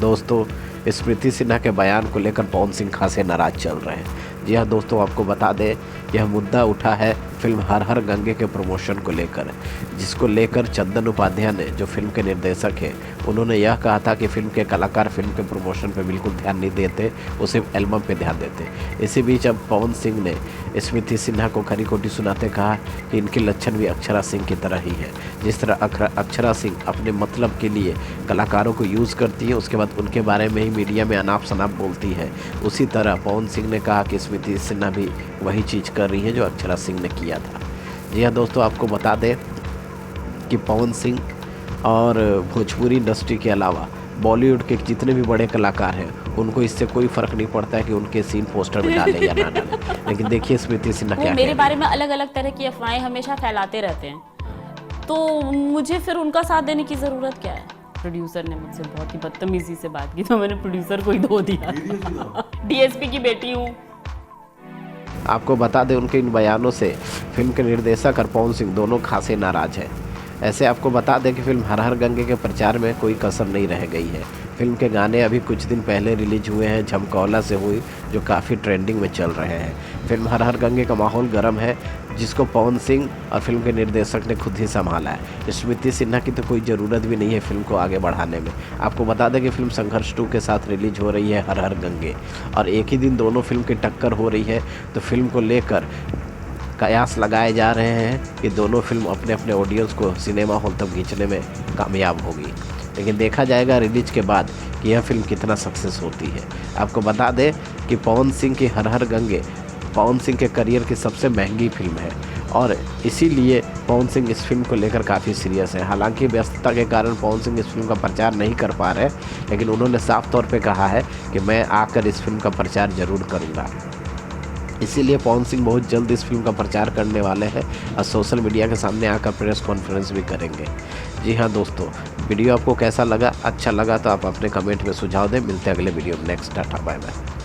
दोस्तों, स्मृति सिन्हा के बयान को लेकर पवन सिंह खासे नाराज चल रहे हैं। जी हाँ दोस्तों, आपको बता दें यह मुद्दा उठा है फिल्म हर हर गंगे के प्रमोशन को लेकर, जिसको लेकर चंदन उपाध्याय ने, जो फिल्म के निर्देशक हैं, उन्होंने यह कहा था कि फिल्म के कलाकार फिल्म के प्रमोशन पे बिल्कुल ध्यान नहीं देते, वो सिर्फ एल्बम पे ध्यान देते। इसी बीच अब पवन सिंह ने स्मृति सिन्हा को खरी खोटी सुनाते कहा कि इनके लक्षण भी अक्षरा सिंह की तरह ही है। जिस तरह अक्षरा सिंह अपने मतलब के लिए कलाकारों को यूज़ करती है, उसके बाद उनके बारे में ही मीडिया में अनाप शनाप बोलती है, उसी तरह पवन सिंह ने कहा कि स्मृति सिन्हा भी वही चीज़ कर रही है जो अक्षरा सिंह ने किया था। जी हाँ दोस्तों, आपको बता दें कि पवन सिंह और भोजपुरी इंडस्ट्री के अलावा बॉलीवुड के जितने भी बड़े कलाकार हैं, उनको इससे कोई फ़र्क नहीं पड़ता है कि उनके सीन पोस्टर में डालें या ना डालें। लेकिन देखिए स्मृति सिन्हा क्या मेरे बारे में अलग अलग तरह की अफवाहें हमेशा फैलाते रहते हैं, तो मुझे फिर उनका साथ देने की ज़रूरत क्या है। प्रोड्यूसर ने मुझसे बहुत ही बदतमीजी से बात की, तो मैंने प्रोड्यूसर को ही धो दिया। डीएसपी की बेटी हूँ। आपको बता दें उनके इन बयानों से फिल्म के निर्देशक और पवन सिंह दोनों खासे नाराज हैं। ऐसे आपको बता दें कि फिल्म हर हर गंगे के प्रचार में कोई कसर नहीं रह गई है। फिल्म के गाने अभी कुछ दिन पहले रिलीज हुए हैं, झमकौला से हुई, जो काफ़ी ट्रेंडिंग में चल रहे हैं। फिल्म हर हर गंगे का माहौल गर्म है, जिसको पवन सिंह और फिल्म के निर्देशक ने खुद ही संभाला है। स्मृति सिन्हा की तो कोई ज़रूरत भी नहीं है फिल्म को आगे बढ़ाने में। आपको बता दें कि फिल्म संघर्ष 2 के साथ रिलीज हो रही है हर हर गंगे, और एक ही दिन दोनों फिल्म की टक्कर हो रही है, तो फिल्म को लेकर कयास लगाए जा रहे हैं कि दोनों फिल्म अपने अपने ऑडियंस को सिनेमा हॉल तक खींचने में कामयाब होगी। लेकिन देखा जाएगा रिलीज के बाद कि यह फिल्म कितना सक्सेस होती है। आपको बता दें कि पवन सिंह की हर हर गंगे पवन सिंह के करियर की सबसे महंगी फिल्म है, और इसीलिए पवन सिंह इस फिल्म को लेकर काफ़ी सीरियस है। हालांकि व्यस्तता के कारण पवन सिंह इस फिल्म का प्रचार नहीं कर पा रहे, लेकिन उन्होंने साफ तौर पे कहा है कि मैं आकर इस फिल्म का प्रचार ज़रूर करूँगा। इसीलिए पवन सिंह बहुत जल्द इस फिल्म का प्रचार करने वाले हैं और सोशल मीडिया के सामने आकर प्रेस कॉन्फ्रेंस भी करेंगे। जी हाँ दोस्तों, वीडियो आपको कैसा लगा? अच्छा लगा तो आप अपने कमेंट में सुझाव दें। मिलते हैं अगले वीडियो में। Next tata bye bye.